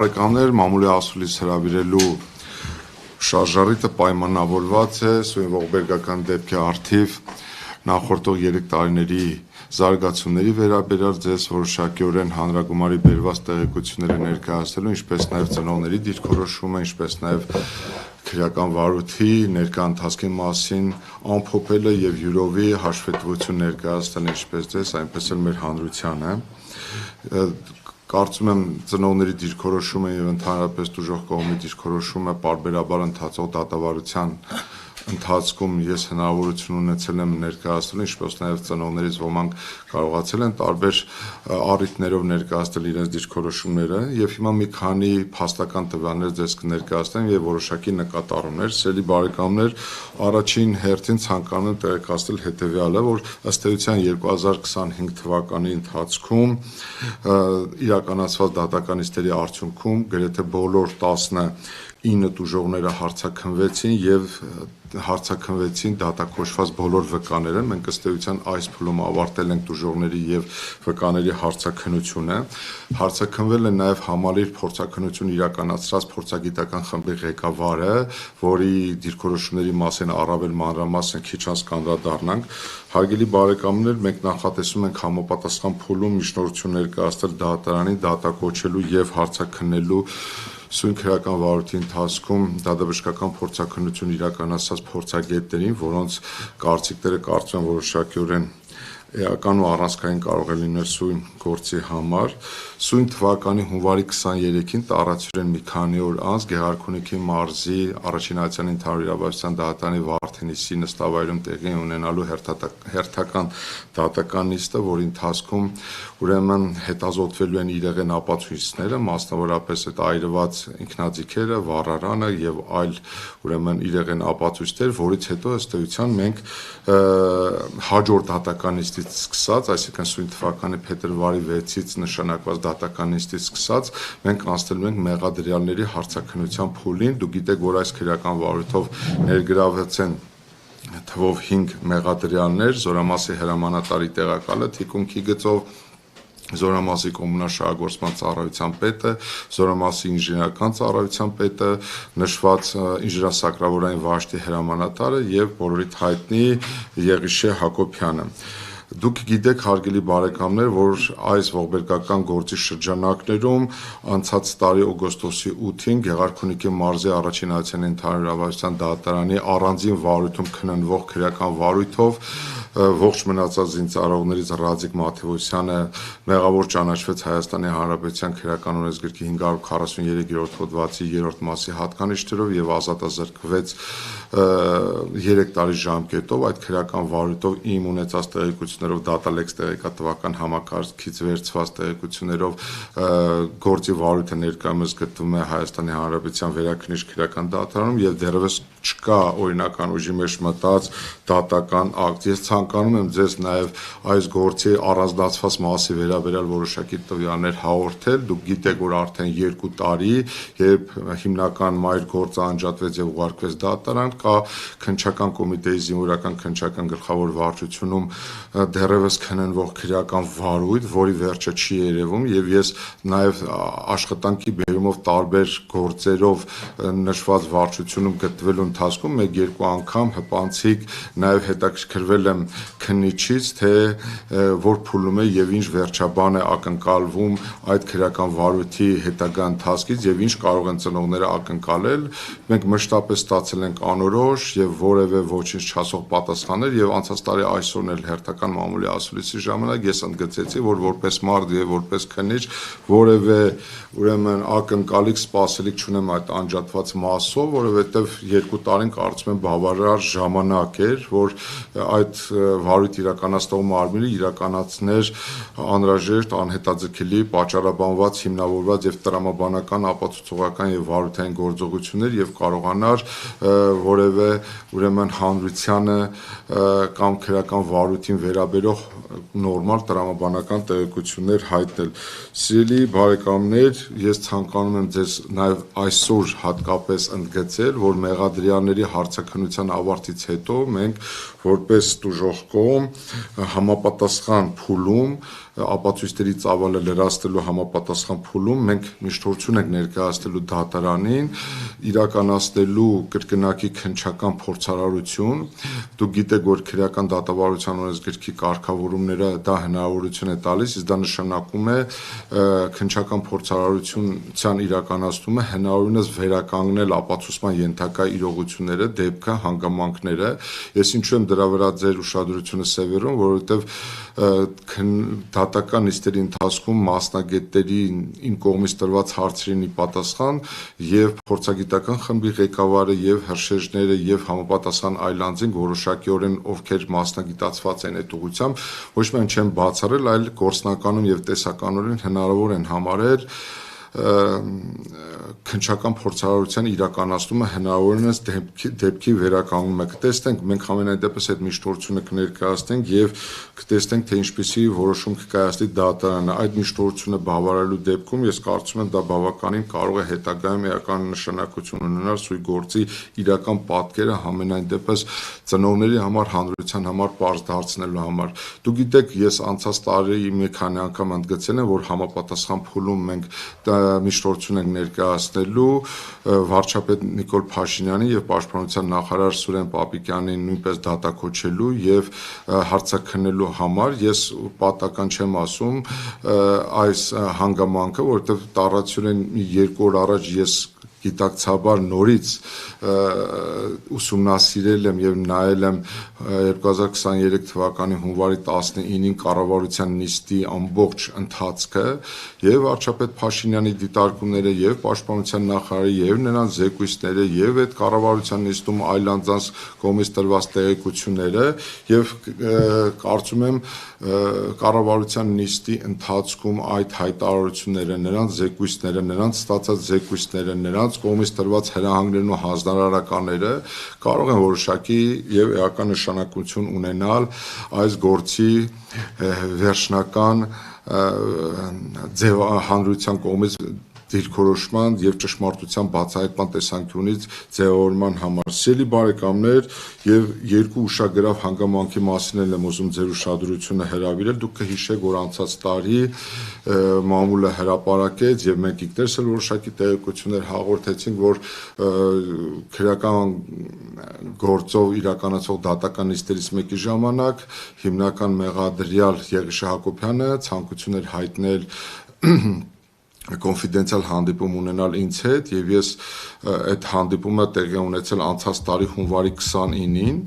Բարեկամներ, մամուլի ասուլիս հրավիրելու շարժառիթը պայմանավորված է Սույն ողբերգական դեպքի առթիվ նախորդող 3 տարիների զարգացումների վերաբերյալ ձեզ որոշակիորեն հանրագումարի բերված տեղեկությունները ներկայացնելու, ինչպես նաև ծնողների դիրքորոշումը, ինչպես նաև քրեական վարույթի ներկա ընթացքի մասին ամփոփելը եւ յուրովի հաշվետվություն ներկայացնել ինչպես ձեզ, այնպես էլ մեր հանրությանը։ Կարծում եմ ծնողների դիրքորոշումը եւ ընդհանրապես դժոխք կողմի դիրքորոշումը պարբերաբար ընթացող դատավարության ընթացքում ես հնարավորություն ունեցել եմ ներկայացնել, ինչպես նաև ծնողներից ոմանք կարողացել են տարբեր առիթներով ներկայացնել իրենց դիրքորոշումները եւ հիմա մի քանի փաստական տվյալներ ձեզ կներկայացնեմ եւ որոշակի նկատառումներ։ Սիրելի բարեկամներ, առաջին հերթին ցանկանում եմ տեղեկացնել հետեւյալը, որ ըստ էության 2025 թվականի ընթացքում իրականացված դատականիստերի արդյունքում գրեթե բոլոր 19 տուժողները հարցաքննվեցին եւ հարցաքննվեցին դատակոչված բոլոր վկաները։ Մենք ըստ էության այս փուլում ավարտել ենք տուժողների եւ վկաների հարցաքննությունը։ Հարցաքննվել է նաեւ համալիր փորձաքննություն իրականացրած փորձագիտական խմբի ղեկավարը, որի դիրքորոշումների մասին առավել մանրամասն քիչ անց կանդրադառնանք։ Հարգելի բարեկամներ, մենք նախատեսում ենք համապատասխան փուլում միջնորդություն ներկայացնել դատարանին դատակոչելու եւ հարցաքննելու Սույն քրեական վարույթի ընթացքում դատաբժշկական փորձաքննություն իրականացած փորձագետներին, որոնց կարծիքները կարծում եմ որոշակիորեն էական ու առանցքային կարող է լինել սույն գործի համար։ Սույն թվականի հունվարի 23-ին տարածուրեն մի քանի օր անց Գեղարքունիքի մարզի առաջին ընդհանուր իրավասության դատարանի Վարդենիսի նստավայրում տեղի ունենալու հերթական դատական նիստը, որի ընթացքում ուրեմն հետազոտվելու են իրեղեն ապացույցները, մասնավորապես այդ այրված ինքնաձիգերը, վառարանը եւ այլ ուրեմն իրեղեն ապացույցներ, որից հետո ըստ էության մենք հաջորդ դատական նիստից սկսած, այսինքն սույն թվականի փետրվարի 6-ից նշանակված դատական նիստից սկսած, մենք անցնելու ենք մեղադրյալների հարցաքննության փուլին։ Դուք գիտեք, որ այս քրեական վարույթով ներգրավված են թվով 5 մեղադրյալներ, Զորամասի հրամանատարի տեղակալը թիկունքի գծով, Զորամասի կոմունալ շահագործման ծառայության պետը, Զորամասի ինժեներական ծառայության պետը, նշված ինժեներասակրավորային վաշտի հրամանատարը եւ բոլորիդ հայտնի Եղիշե Հակոբյանը։ Դուք գիտեք, հարգելի բարեկամներ, որ այս ողբերգական գործի շրջանակներում անցած տարի օգոստոսի 8-ին Գեղարքունիքի մարզի առաջին ընդհանուր իրավասության դատարանի առանձին վարույթում քննվող քրեական վարույթով ողջ մնացած զինծառայողներից Ռաձիկ Մաթեոսյանը մեղավոր ճանաչվեց Հայաստանի Հանրապետության քրեական օրենսգրքի 543-րդ հոդվածի 3-րդ մասի հատկանիշներով եւ ազատազրկվեց 3 տարի ժամկետով։ Այդ քրեական վարույթով իմ ունեցած տեղեկություններով դատալեքս տեղեկատվական համակարգից վերցված տեղեկություններով գործի վարույթը ներկայումս գտնվում է Հայաստանի Հանրապետության վերաքննիչ քրեական դատարանում եւ դեռևս չկա օրինական ուժի մեջ մտած դատական ակտ։ Ես ցանկանում եմ ձեզ նաեւ այս գործի առանձնացված մասի վերաբերյալ որոշակի տվյալներ հաղորդել։ Դուք գիտեք, որ արդեն 2 տարի, երբ հիմնական մայր գործը անջատվեց եւ ուղարկվեց դատարան, կա քննչական կոմիտեի զինվորական քննչական գլխավոր վարչությունում դեռևս քննվող քրեական վարույթ, որի վերջը չի երևում եւ ես նաեւ աշխատանքի բերումով տարբեր գործերով նշված վարչությունում գտնվելու ընթացքում 1-2 անգամ հպանցիկ նաեւ հետաքրքրվել եմ քննիչից, թե որ փուլում է եւ ինչ վերջաբան է ակնկալվում այդ քրեական վարույթի հետագա ընթացքից եւ ինչ կարող են ծնողները ակնկալել։ Մենք մշտապես ստացել ենք անորոշ եւ որևէ ոչինչ չասող պատասխաններ եւ անցած տարի այսօրն էլ հերթական մամուլի ասուլիսի ժամանակ ես ընդգծեցի, որ որպես մարդ եւ որպես քննիչ որևէ ուրեմն ակնկալիք սպասելիք չունեմ այդ անջատված մասով, որովհետեւ 2 տարին կարծում եմ բավարար ժամանակ էր, որ այդ վարույթ իրականացնող մարմինը իրականացներ անհրաժեշտ անհետաձգելի պատճառաբանված հիմնավորված եւ տրամաբանական ապացուցողական եւ վարույթային գործողություններ եւ կարողանար որևէ ուրեմն հանրությանը կամ քրեական վարույթին վերաբերող նորմալ տրամաբանական տեղեկություններ հայտնել։ Սիրելի բարեկամներ, ես ցանկանում եմ ձեզ նաեւ այսօր հատկապես ընդգծել, որ մեղադրյալների հարցաքննության ավարտից հետո մենք որպես դժոխք կողմ համապատասխան փուլում ապացույցների ծավալը լրացնելու համապատասխան փուլում մենք միշտորություն ենք ներկայացնելու դատարանին իրականացնելու կրկնակի քննչական փորձարարություն։ Դուք գիտեք, որ քրեական դատավարության օրենսգրքի կարգավորումները դա հնարավորություն է տալիս, իսկ դա նշանակում է քննչական փորձարարության իրականացումը հնարավորինս վերականգնել ապացուցման ենթակա իրողությունները, դեպքը, հանգամանքները։ Ես ինչու եմ դրա վրա ձեր ուշադրությունը սևեռում, որովհետև դատական նիստերի ընթացքում մասնագետների իմ կողմից տրված հարցերին պատասխան եւ փորձագիտական խմբի ղեկավարը եւ հրշեջները եւ համապատասխան այլ անձինք որոշակիորեն ովքեր մասնագիտացված են այդ ուղղությամբ ոչ միայն չեն բացառել, այլ գործնականում եւ տեսականորեն հնարավոր են համարել քննչական փորձարարության իրականացումը հնարավորինս դեպքի վերականգնումը կտեսնենք, մենք ամենայն դեպս այդ միշտորությունը կներկայացնենք եւ կտեսնենք, թե ինչպիսի որոշում կկայացնի դատարանը։ Այդ միշտորությունը բավարարելու դեպքում ես կարծում եմ դա բավականին կարող է հետագայում էական նշանակություն ունենալ սույն գործի իրական պատկերը ամենայն դեպս ծնողների համար, հանրության համար պարզ դարձնելու համար։ Դուք գիտեք, ես անցած տարի մի քանի անգամ ընդգծել եմ, որ համապատասխան փուլում մենք միշտորություն ենք ներկայացնելու վարչապետ Նիկոլ Փաշինյանի եւ պաշտպանության նախարար Սուրեն Պապիկյանին նույնպես դատակոչելու եւ հարցաքննելու համար։ Ես պատական չեմ ասում այս հանգամանքը, որովհետեւ տարածյորեն 2 օր առաջ ես գիտակցաբար նորից ուսումնասիրել եմ եւ նայել եմ 2023 թվականի հունվարի 19-ին կառավարության նիստի ամբողջ ընթացքը եւ վարչապետ Փաշինյանի դիտարկումները եւ պաշտպանության նախարարի եւ նրանց զեկույցները եւ այդ կառավարության նիստում այլ անձանց կողմից տրված տեղեկությունները եւ կարծում եմ կառավարության նիստի ընթացքում այդ հայտարարությունները, նրանց զեկույցները, նրանց ստացած զեկույցները, նրանց կողմից տրված հրահանգներն ու հանձնարարականները կարող են որոշակի եւ էական նշանակություն ունենալ այս գործի վերջնական հանրության կողմից դիրքորոշման եւ ճշմարտության բացահայտման տեսանկյունից ձևավորման համար։ Սիրելի բարեկամներ, եւ երկու ուշագրավ հանգամանքի մասին եմ ուզում ձեր ուշադրությունը հրավիրել։ Դուք կհիշեք, որ անցած տարի մամուլը հրապարակեց եւ մենք ինքներս էլ որոշակի տեղեկություններ հաղորդեցինք, որ քրեական գործով իրականացող դատական նիստերից մեկի ժամանակ հիմնական մեղադրյալ Եղիշե Հակոբյանը ցանկություն էր հայտնել կոնֆիդենցիալ հանդիպում ունենալ ինձ հետ եւ ես այդ հանդիպումը տեղի ունեցել անցած տարի հունվարի 29-ին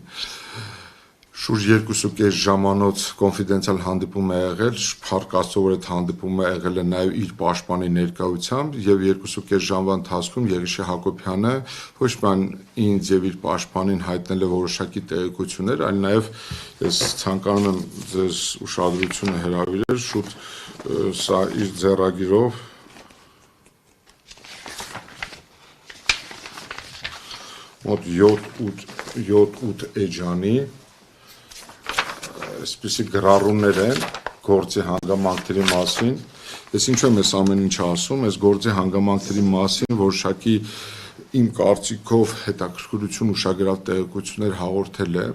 շուրջ 2.5 ժամանոց կոնֆիդենցիալ հանդիպում է եղել, փառք Աստծո, որ այդ հանդիպումը եղել է նաեւ իր պաշտպանի ներկայությամբ եւ 2.5 ժամվա ընթացքում Եղիշե Հակոբյանը ոչ միայն ինձ եւ իր պաշտպանին հայտնել է որոշակի տեղեկություններ, այլ նաեւ ես ցանկանում եմ ձեզ ուշադրությունը հրավիրել շուտ սա իր ձեռագիրով մոտ 7-8 էջանի այսպիսի գրառումներ են գործի հանգամանքների մասին։ Ես ինչու եմ այս ամեն ինչ ասում, այս գործի հանգամանքների մասին որոշակի իմ կարծիքով հետաքրքրություն ուշագրավ տեղեկություններ հաղորդել է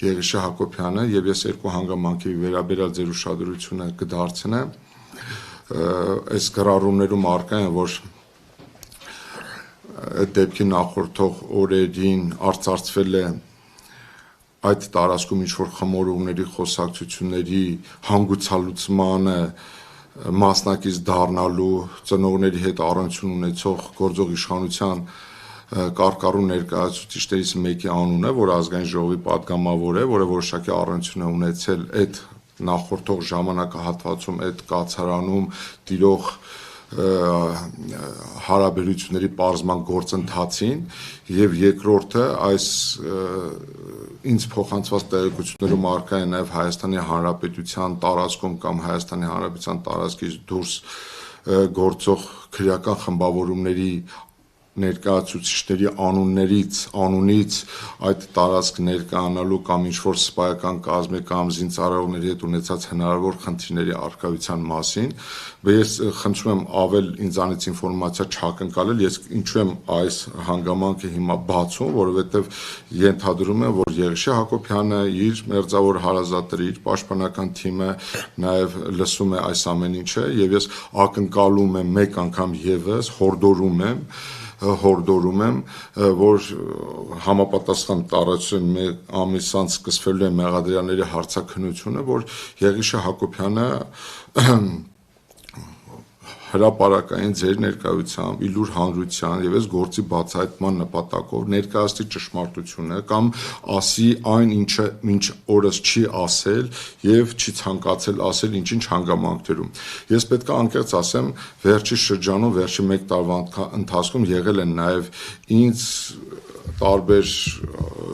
Եղիշե Հակոբյանը եւ ես երկու հանգամանքի վերաբերյալ ձեր ուշադրությունը կդարձնեմ։ Այս գրառումներում առկա են, որ դեպքի նախորդող օրերին արծարծվել է այդ տարածքում ինչ-որ խմորումների խոսակցությունների հանգուցալուծմանը մասնակից դառնալու ծնողների հետ առնչություն ունեցող գործող իշխանության կարկառու ներկայացուցիչներից մեկի անունը, որ ազգային ժողովի պատգամավոր է, որը որոշակի առնչություն է ունեցել այդ նախորդող ժամանակահատվածում այդ կացարանում տիրող հարաբերությունների պարզման գործընթացին եւ երկրորդը այս ինձ փոխանցված տեղեկություններում առկա է նաեւ Հայաստանի Հանրապետության տարածքում կամ Հայաստանի Հանրապետության տարածքից դուրս գործող քրեական խմբավորումների ներկայացուցիչների անունից այդ տարածք ներկայանալու կամ ինչ-որ սպայական կազմի կամ զինծառայողների հետ ունեցած հնարավոր խնդիրների առկայության մասին, ես խնդրում եմ ավել ինձանից ինֆորմացիա չակնկալել, ես ինչու եմ այս հանգամանքը հիմա բացում, որովհետև ենթադրում եմ, որ Եղիշե Հակոբյանը իր մերձավոր հարազատները, իր պաշտպանական թիմը նաև լսում է այս ամեն ինչը եւ ես ակնկալում եմ մեկ անգամ եւս հորդորում եմ, որ համապատասխան տարածեն մեկ ամիս անց սկսվելու է մեղադրյալների հարցաքննությունը, որ Եղիշե Հակոբյանը հրապարակային ձեր ներկայությամբ իլուր հանրության եւ այս գործի բացահայտման նպատակով ներկայացնի ճշմարտությունը կամ ասի այն ինչը մինչ օրս չի ասել եւ չի ցանկացել ասել ինչ-ինչ հանգամանքներում։ Ես պետք է անկեղծ ասեմ, վերջի շրջանում, վերջի 1 տարվա ընթացքում եղել են նաեւ ինձ տարբեր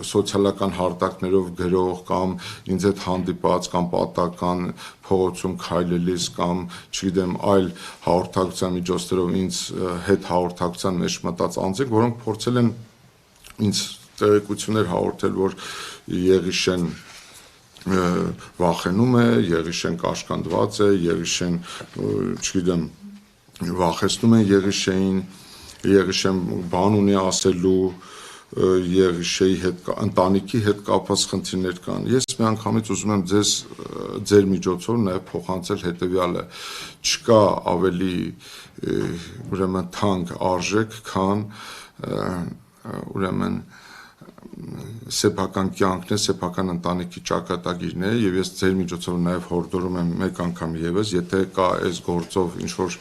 սոցիալական հարթակներով գրող կամ ինձ հետ հանդիպած կամ պատական փողոցում քայլելիս կամ չգիտեմ այլ հաղորդակցության միջոցներով ինձ հետ հաղորդակցության մեջ մտած անձիկ, որոնք փորձել են ինձ տեղեկություններ հաղորդել, որ Եղիշեն վախենում է, Եղիշեն կաշկանդված է, Եղիշեն, չգիտեմ, վախեցնում է Եղիշեին, Եղիշեն բան ունի ասելու, Եղիշեի հետ ընտանիքի հետ կապված խնդիրներ կան։ Ես միանգամից ուզում եմ ձեր միջոցով նաև փոխանցել հետևյալը. չկա ավելի ուրեմն թանկ արժեք, քան ուրեմն սեփական կյանքն է, սեփական ընտանիքի ճակատագիրն է եւ ես ձեր միջոցով նաեւ հորդորում եմ մեկ անգամ եւս, եթե կա այս գործով ինչ որ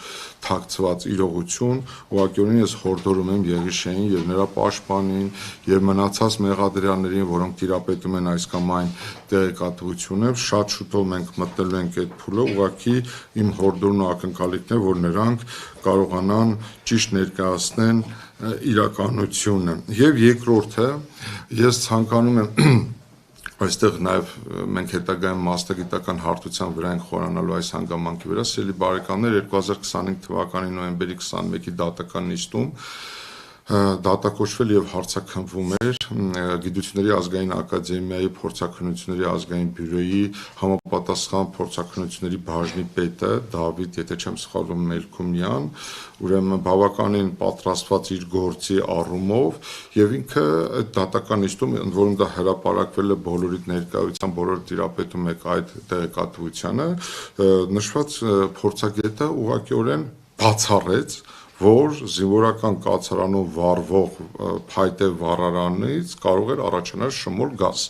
թաքցված իրողություն, ուղղակիորեն ես հորդորում եմ Եղիշեին եւ նրա պաշտպանին եւ մնացած մեղադրյալներին, որոնք տիրապետում են այս կամ այն տեղեկատվությունը, շատ շուտով մենք մտնելու ենք այդ փուլը, ուղղակի իմ հորդորն ու ակնկալիքն է, որ նրանք կարողանան ճիշտ ներկայացնեն իրականությունը։ Եվ երկրորդը, ես ցանկանում եմ այստեղ նաև մենք հետագայում մասնագիտական հարթության վրա ենք խորանալու այս հանգամանքի վրա, սիրելի բարեկամներ, 2025 թվականի նոյեմբերի 21-ի դատական նիստում դատակոչվել եւ հարցաքննվում էր Գիտությունների ազգային ակադեմիայի փորձաքննությունների ազգային բյուրոյի համապատասխան փորձաքննությունների բաժնի պետը Դավիթ, եթե չեմ սխալվում, Մելքումյան, ուրեմն բավականին պատրաստված իր գործի առումով եւ ինքը այդ դատական նիստում, ընդ որում դա հրապարակվել է բոլորի ներկայությամբ, բոլոր տիրապետում եք այդ տեղեկատվությանը, նշված փորձագետը ուղղակիորեն բացառեց, որ զինվորական կացարանում վառվող փայտե վառարանից կարող էր առաջանալ շմուլ գազ։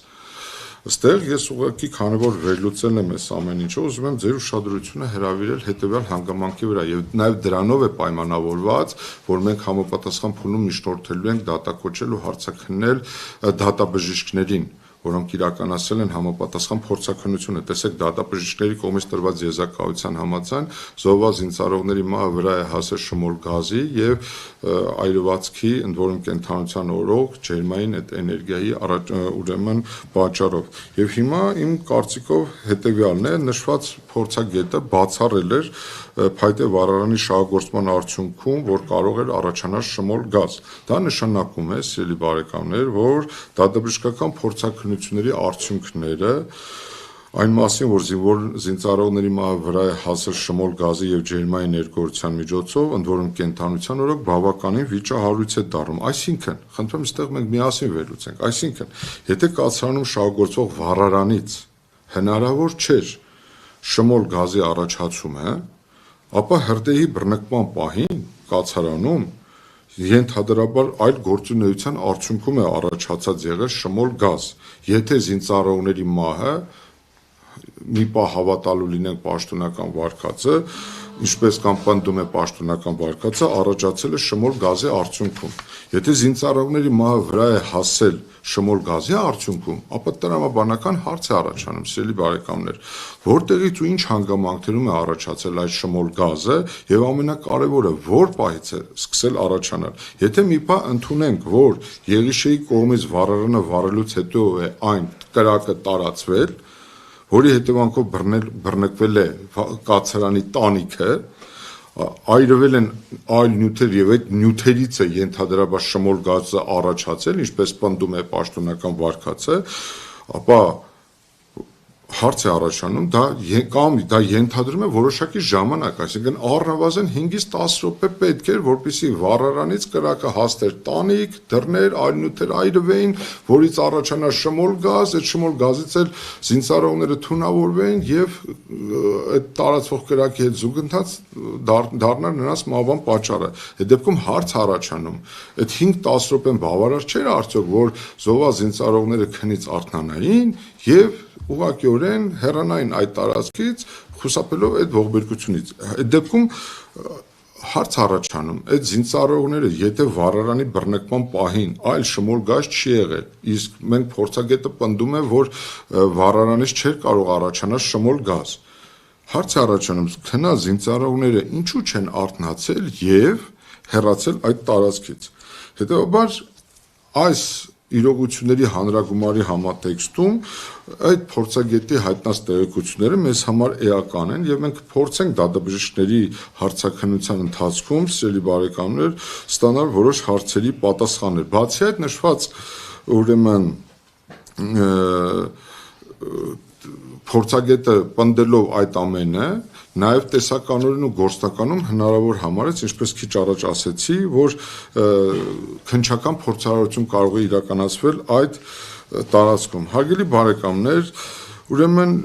Այստեղ ես ուղղակի քանի որ վերլուծել եմ այս ամեն ինչը, ուզում եմ ձեր ուշադրությունը հրավիրել հետևյալ հանգամանքի վրա եւ նաեւ դրանով է պայմանավորված, որ մենք համապատասխան փուլում միջնորդելու ենք դատակոչել ու հարցաքննել դատաբժիշկներին, որոնք իրականացրել են համապատասխան փորձաքննությունը։ Տեսեք, դատաբժիշկների կողմից տրված եզրակացության համաձայն զոհված զինծառայողների մահը վրա է հասել շմուլ գազի եւ այրվածքի, ընդ որում կենթանության օրոք ջերմային այդ էներգիայի ուրեմն պատճառով։ Եվ հիմա իմ կարծիքով հետեւյալն է, նշված փորձագետը բացառել էր փայտե վառարանի շահագործման արդյունքում, որ կարող էր առաջանալ շմուլ գազ։ Դա նշանակում է, սիրելի բարեկամներ, որ դատաբժշկական փորձաքննությունների արդյունքները այն մասին, որ զինծառայողների մահը վրա է հասել շմուլ գազի եւ ջերմային ներգործության միջոցով, ընդ որում կենթանության օրոք բավականին վիճահարույց է դառնում։ Այսինքն, խնդրում եմ, այստեղ մենք միասին վերլուծենք, այսինքն, եթե կացարանում շահագործվող վառարանից հնարավոր չէր շմուլ գազի առաջացումը, ապա հրդեհի բռնկման պահին կացարանում ենթադրաբար այլ գործունեության արդյունքում է առաջացած եղել շմուլ գազ, եթե զինծառայողների մահը մի պահ հավատալու լինենք պաշտոնական վարկածը, ինչպես կամ պնդում է պաշտոնական վարկածը, առաջացել է շմուլ գազի արդյունքում։ Եթե զինծառայողների մահը վրա է հասել շմուլ գազի արդյունքում, ապա տրամաբանական հարց է առաջանում, սիրելի բարեկամներ, որտեղից ու ինչ հանգամանքներում է առաջացել այդ շմուլ գազը եւ ամենակարևորը, որ պահից է սկսել առաջանալ։ Եթե մի պահ ընդունենք, որ Եղիշեի կողմից վառարանը վառելուց հետո է այն կրակը տարածվել, որի հետևանքով բռնկվել է կացարանի տանիքը, այրվել են այլ նյութեր եւ այդ նյութերից է ենթադրաբար շմոլ գազը առաջացել, ինչպես պնդում է պաշտոնական վարկածը, ապա հարց է առաջանում, դա ենթադրում է որոշակի ժամանակ, այսինքն առնվազն 5-ից 10 րոպե պետք էր, որպեսզի վառարանից կրակը հասներ տանիք, դռներ, այլ նյութեր այրվեին, որից առաջանա շմոլ գազ, այդ շմոլ գազից էլ զինծառայողները թունավորվեին եւ այդ տարածվող կրակի հետ զուգընթաց դառնար նրանց մահվան պատճառը։ Այդ դեպքում հարց առաջանում, այդ 5-10 րոպեն բավարար չէր արդյոք, որ զոհված զինծառայողները քնից արթնանային եւ ուղղակիորեն հեռանային այդ տարածքից, խուսափելով այդ ողբերգությունից։ Այդ դեպքում հարց առաջանում, այդ զինծառայողները, եթե վառարանի բռնկման պահին այլ շմոլ գազ չի եղել, իսկ մենք փորձագետը պնդում է, որ վառարանից չէր կարող առաջանալ շմոլ գազ։ Հարց է առաջանում, քնա զինծառայողները ինչու չեն արթնացել եւ հեռացել այդ տարածքից։ Հետևաբար այս իրողությունների հանրագումարի համատեքստում այդ փորձագետի հայտնած տեղեկությունները մեզ համար էական են եւ մենք փորձենք դատաբժիշկների հարցաքննության ընթացքում, սիրելի բարեկամներ, ստանալ որոշ հարցերի պատասխաններ։ Բացի այդ նշված ուրեմն փորձագետը պնդելով այդ ամենը, նաև տեսականորեն ու գործնականում հնարավոր համարեց, ինչպես քիչ առաջ ասեցի, որ քննչական փորձարարություն կարող է իրականացվել այդ տարածքում։ Հարգելի բարեկամներ, ուրեմն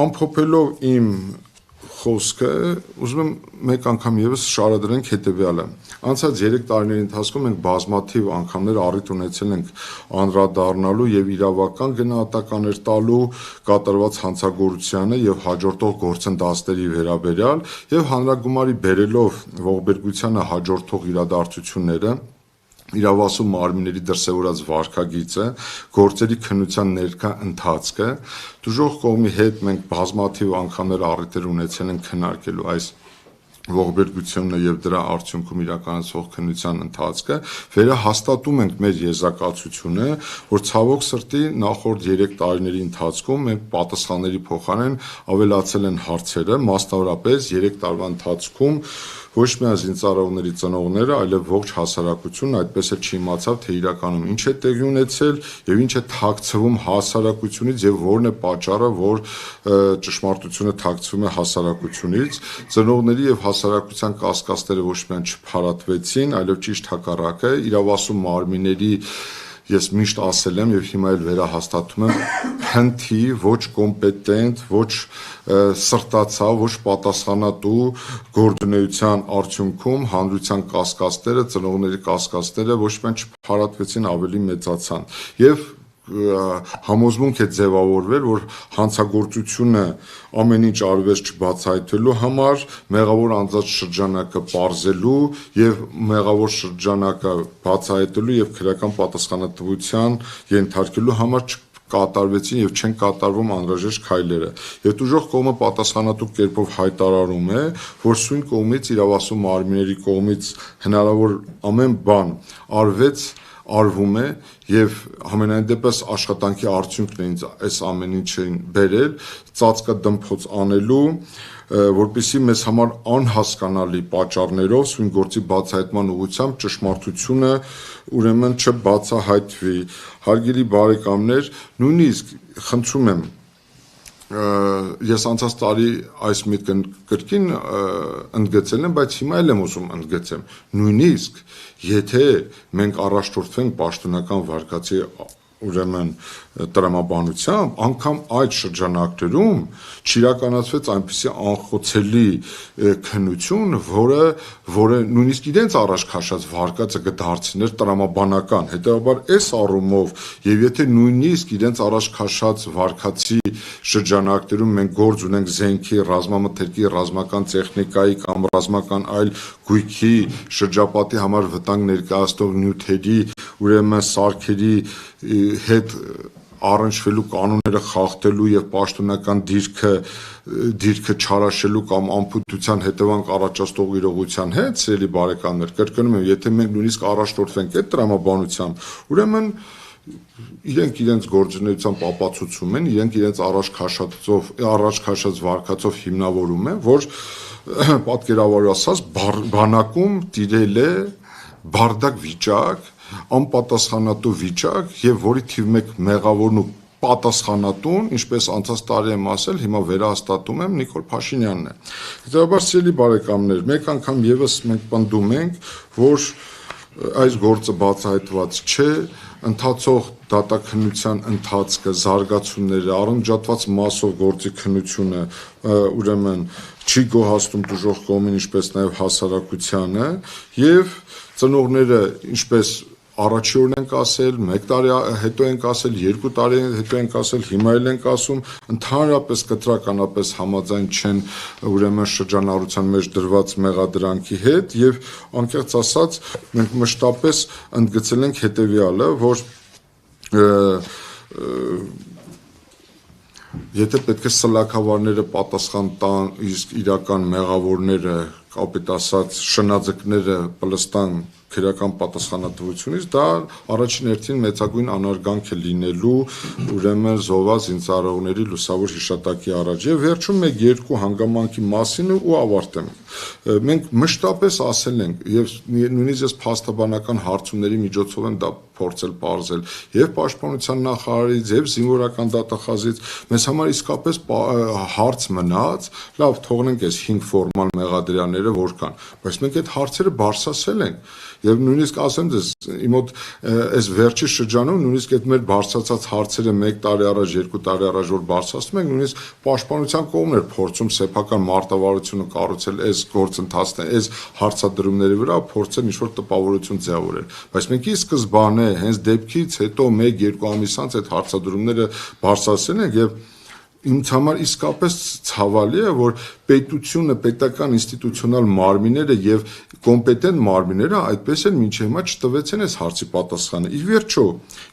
ամփոփելով իմ խոսքը, ուզում եմ մեկ անգամ եւս շարադրենք հետեւյալը։ Անցած 3 տարիների ընթացքում մենք բազմաթիվ անգամներ առիթ ունեցել ենք անդրադառնալու եւ իրավական գնահատականներ տալու կատարված հանցագործությանը եւ հաջորդող գործընթացների վերաբերյալ եւ հանրագումարի բերելով ողբերգությանը հաջորդող իրադարձությունները իրավասու մարմինների դրսևորած վարքագիծը, գործերի քննության ներկա ընթացքը, դժոխք կողմի հետ մենք բազմաթիվ անգամներ առիթեր ունեցել ենք քննարկելու այս ողբերգությունը եւ դրա արդյունքում իրականացվող քննության ընթացքը, վերահաստատում ենք մեր եզրակացությունը, որ ցավոք սրտի նախորդ 3 տարիների ընթացքում մենք պատասխանների փոխարեն ավելացել են հարցերը, մասնավորապես 3 տարվա ընթացքում ոչ միայն զինծառայողների ծնողները, այլև ողջ հասարակությունն այդպես էլ չիմացավ, թե իրականում ինչ է տեղի ունեցել եւ ինչ է թաքցվում հասարակությունից եւ որն է պատճառը, որ ճշմարտությունը թաքցվում է հասարակությունից։ Ծնողների եւ հասարակության կասկածները ոչ միայն չփարատվեցին, այլև ճիշտ հակառակը, իրավասու մարմինների ես միշտ ասել եմ եւ հիմա էլ վերահաստատում եմ, հնթի, ոչ կոմպետենտ, ոչ սրտացավ, ոչ պատասխանատու գործունեության արդյունքում հանրության կասկածները, ծնողների կասկածները ոչ միայն չփարատվեցին, ավելի մեծացան։ Եվ համոզմունք է ձևավորվել, որ հանցագործությունը ամեն ինչ արվեց չբացահայտվելու համար, մեղավոր անձած շրջանակը պարզելու եւ մեղավոր շրջանակը բացահայտելու եւ քրեական պատասխանատվության ենթարկելու համար կատարվեցին եւ չեն կատարվում անհրաժեշտ քայլերը։ Եվ ուժող կողմը պատասխանատու կերպով հայտարարում է, որ սույն կողմից իրավասու մարմինների կողմից հնարավոր ամեն բան արվում է եւ համենայն դեպս աշխատանքի արդյունքն է ինձ այս ամեն ինչին բերել ծածկը դմփոց անելու, որպեսզի մեզ համար անհասկանալի պատճառներով սույն գործի բացահայտման ուղղությամբ ճշմարտությունը ուրեմն չբացահայտվի։ Հարգելի բարեկամներ, նույնիսկ խնդրում եմ ես անցած տարի այս միտքը կրկին ընդգծել եմ, բայց հիմա էլ եմ ուզում ընդգծեմ, նույնիսկ եթե մենք առաջնորդվենք պաշտոնական վարկածի ուրեմն տրամաբանությամբ, անգամ այդ շրջանակներում չիրականացվեց այնպիսի անխոցելի քննություն, որը նույնիսկ իրենց առաջ քաշած վարկածը կդարձներ տրամաբանական։ Հետևաբար այս առումով եւ եթե նույնիսկ իրենց առաջ քաշած վարկածի շրջանակներում մենք գործ ունենք զենքի, ռազմամթերքի, ռազմական տեխնիկայի կամ ռազմական այլ գույքի շրջապատի համար վտանգ ներկայացնող նյութերի, ուրեմն սարքերի հետ առնչվելու կանոնները խախտելու եւ պաշտոնական դիրքը չարաշելու կամ անփութության հետևանք առաջացնող իրողության հետ, սիրելի բարեկամներ, կրկնում եմ, եթե մենք նույնիսկ առաջնորդվենք այդ տրամաբանությամբ, ուրեմն իրենք իրենց գործունեությամբ ապացուցում են, իրենք իրենց առաջ քաշած վարկածով հիմնավորում են, որ պատկերավոր ասած բանակում տիրել է բարդակ վիճակ, անպատասխանատու վիճակ եւ որի թիվ 1 մեղավորն ու պատասխանատուն, ինչպես անցած տարի եմ ասել, հիմա վերահաստատում եմ Նիկոլ Փաշինյանն է։ Հետևաբար սիրելի բարեկամներ, մեկ անգամ եւս մենք պնդում ենք, որ այս գործը բացահայտված չէ, ընթացող դատաքննության ընթացքը, զարգացումները, առնջատված մասով գործի քննությունը ուրեմն չի գոհացնում դժոխք կողմին, ինչպես նաև հասարակությանը, եւ ծնողները, ինչպես առաջի օրն ենք ասել, 1 տարի հետո ենք ասել, 2 տարի հետո ենք ասել, հիմա էլ ենք ասում, ընդհանրապես կտրականապես համաձայն չեն ուրեմն շրջանառության մեջ դրված մեղադրանքի հետ եւ անկեղծ ասած մենք մշտապես ընդգծել ենք հետեւյալը, որ եթե պետք է սլաքավարները պատասխան տան, իսկ իրական մեղավորները, կապիտ ասած շնաձկները պլստան քրեական պատասխանատվությունից, դա առաջին հերթին մեծագույն անարգանք է լինելու ուրեմն զոհված զինծառայողների լուսավոր հիշատակի առաջ։ Եվ վերջում 1-2 հանգամանքի մասին ու ավարտեմ։ Մենք մշտապես ասել ենք եւ նույնիսկ ես փաստաբանական հարցումների միջոցով եմ դա փորձել բարձել եւ պաշտպանության նախարարից եւ զինվորական դատախազից մեզ համար իսկապես հարց մնաց, լավ թողնենք այս 5 ֆորմալ մեղադրյալները որքան, բայց մենք այդ հարցերը բարձրացել ենք եւ նույնիսկ ասեմ ձեզ իմոտ այս վերջի շրջանում նույնիսկ այդ մեր բարձրացած հարցերը 1 տարի առաջ 2 տարի առաջ որ բարձրացնում ենք նույնիսկ պաշտպանության կողմն էր փորձում սեփական մարտավարությունը կառուցել այս գործընթացն այս հարցադրումների վրա փորձել ինչ-որ տպավորություն ձևավորել, բայց մենք ի սկզբանե հենց դեպքից հետո 1-2 ամիս անց այդ հարցադրումները բարձրացրել ենք եւ ինձ համար իսկապես ցավալի է, որ պետությունը, պետական ինստիտուցիոնալ մարմինները եւ կոմպետենտ մարմինները այդպես են մինչեւ հիմա չտվեցին այս հարցի պատասխանը։ Ի վերջո,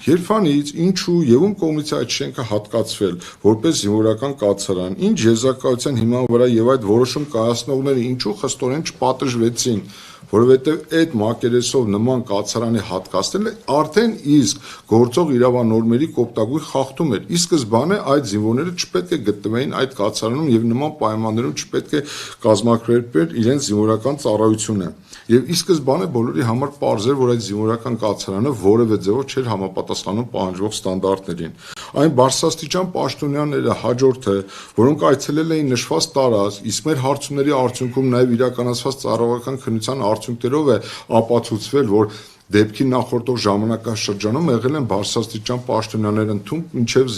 երբանից ինչու եւ ում կողմից այդ շենքը հատկացվել որպես զինվորական կացարան, ինչ եզրակացության հիման վրա եւ այդ որոշում կայացնողները ինչու խստորեն չպատժվեցին, որովհետև այդ մակերեսով նման կացարանի հատկացնելը արդեն իսկ գործող իրավանորմերի կոպտագույն խախտում էր։ Ի սկզբանե այդ զինվորները չպետք է գտնվեին այդ կացարանում եւ նման պայմաններում չպետք է կազմակերպեր իրենց զինվորական ծառայությունը։ Եվ ի սկզբանե բոլորի համար պարզ էր, որ այդ զինվորական կացարանը որևէ ձևով չէր համապատասխանում պահանջվող ստանդարտներին։ Այն բարձրաստիճան պաշտոնյաները հաջորդը, որոնք այցելել էին նշված տարածք, իսկ մեր հարցումների արդյունքում նաև իրականացված ծառայողական քննության արդյունքներով է ապացուցվել, որ դեպքի նախորդող ժամանակաշրջանում եղել են բարձրաստիճան պաշտոնյաներ ընդունք մինչև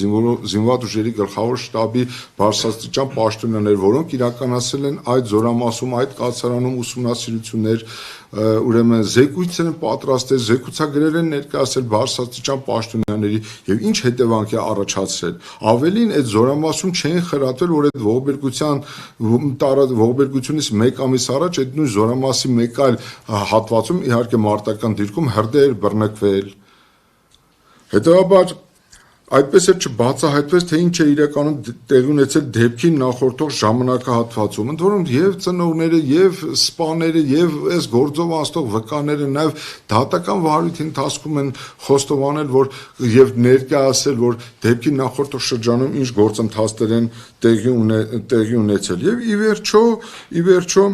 զինված ուժերի գլխավոր շտաբի բարձրաստիճան պաշտոնյաներ, որոնք իրականացել են այդ զորամասում, այդ կացարանում ուսումնասիրություններ, ուրեմն զեկույցեր են պատրաստել, զեկուցագրեր են ներկայացել բարձրաստիճան պաշտոնյաների եւ ինչ հետևանք է առաջացրել։ Ավելին այդ զորամասում չէին խրատվել, որ այդ ողբերգությունից 1 ամիս առաջ այդ նույն զորամասի մեկ այլ հատվածում իհարկե մարտական դիրքում հրդեհ էր բռնկվել։ Հետևաբար այդպես էլ չբացահայտվեց, թե ինչ է իրականում տեղի ունեցել դեպքին նախորդող ժամանակահատվածում, ընդ որում եւ ծնողները, եւ սպաները, եւ այս գործով անցնող վկաները նաեւ դատական վարույթի ընթացքում են խոստովանել, որ եւ ներկայացել, որ դեպքին նախորդող շրջանում ինչ գործընթացներ են տեղի ունեցել։ Եվ ի վերջո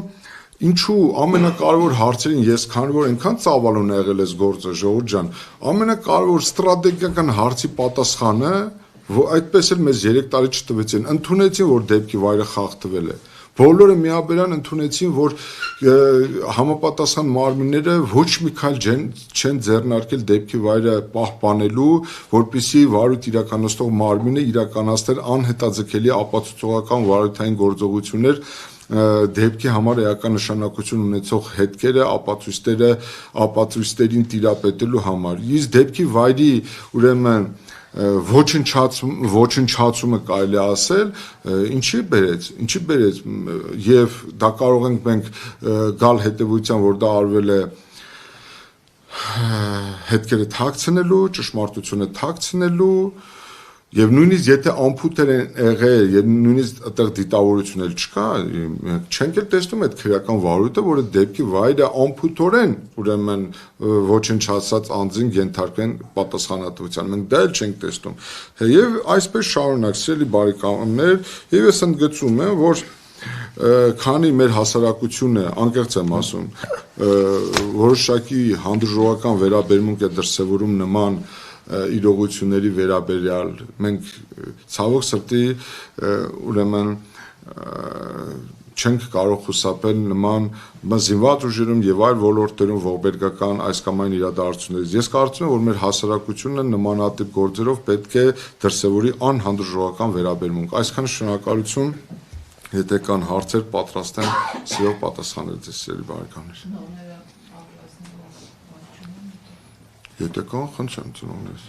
Ինչու ամենակարևոր հարցերին ես քանի որ այնքան ծավալուն է եղել այս գործը ժողովուրդ ջան, ամենակարևոր ստրատեգիական հարցի պատասխանը, որ այդպես էլ մեզ 3 տարի չտվեցին, ընդունեցին, որ դեպքի վայրը խախտվել է։ Բոլորը միաբերան ընդունեցին, որ համապատասխան մարմինները ոչ մի քայլ չեն ձեռնարկել դեպքի վայրը պահպանելու, որպեսզի վարույթ իրականացնող մարմինը իրականացներ անհետաձգելի ապացուցողական վարույթային գործողություններ դեպքի համար էական նշանակություն ունեցող հետքերը, ապացույցներին տիրապետելու համար։ Իսկ դեպքի վայրի ուրեմն ոչնչացումը կարելի ասել, ինչի բերեց եւ դա կարող ենք մենք գալ հետեւության, որ դա արվել է հետքերը թաքցնելու, ճշմարտությունը թաքցնելու Եվ նույնիսկ եթե անփութեր են եղել, եւ նույնիսկ այդտեղ դիտավորություն էլ չկա, չենք էլ տեսնում այդ քրեական վարույթը, որ այդ դեպքի վայրը անփութորեն ուրեմն ոչնչացած անձին ենթարկեն պատասխանատվության։ Մենք դա էլ չենք տեսնում։ Եվ այսպես շարունակ, սիրելի բարեկամներ, եւ ես ընդգծում եմ, որ քանի մեր հասարակությունը անկեղծ եմ ասում որոշակի հանդուրժողական վերաբերմունք է դրսևորում նման իրողությունների վերաբերյալ մենք ցավոք սրտի ուրեմն չենք կարող խուսափել նման զինված ուժերում եւ այլ ոլորտերում ողբերգական այս կամ այն իրադարձություններից։ Ես կարծում եմ, որ մեր հասարակությունը նմանատիպ գործերով պետք է դրսևորի անհանդուրժողական վերաբերմունք։ Այսքան շնորհակալություն, եթե կան հարցեր, պատրաստ եմ սիրով պատասխանել ձեզ սիրելի բարեկամներ։ Եթե կան, խնդրեմ ծնողներս։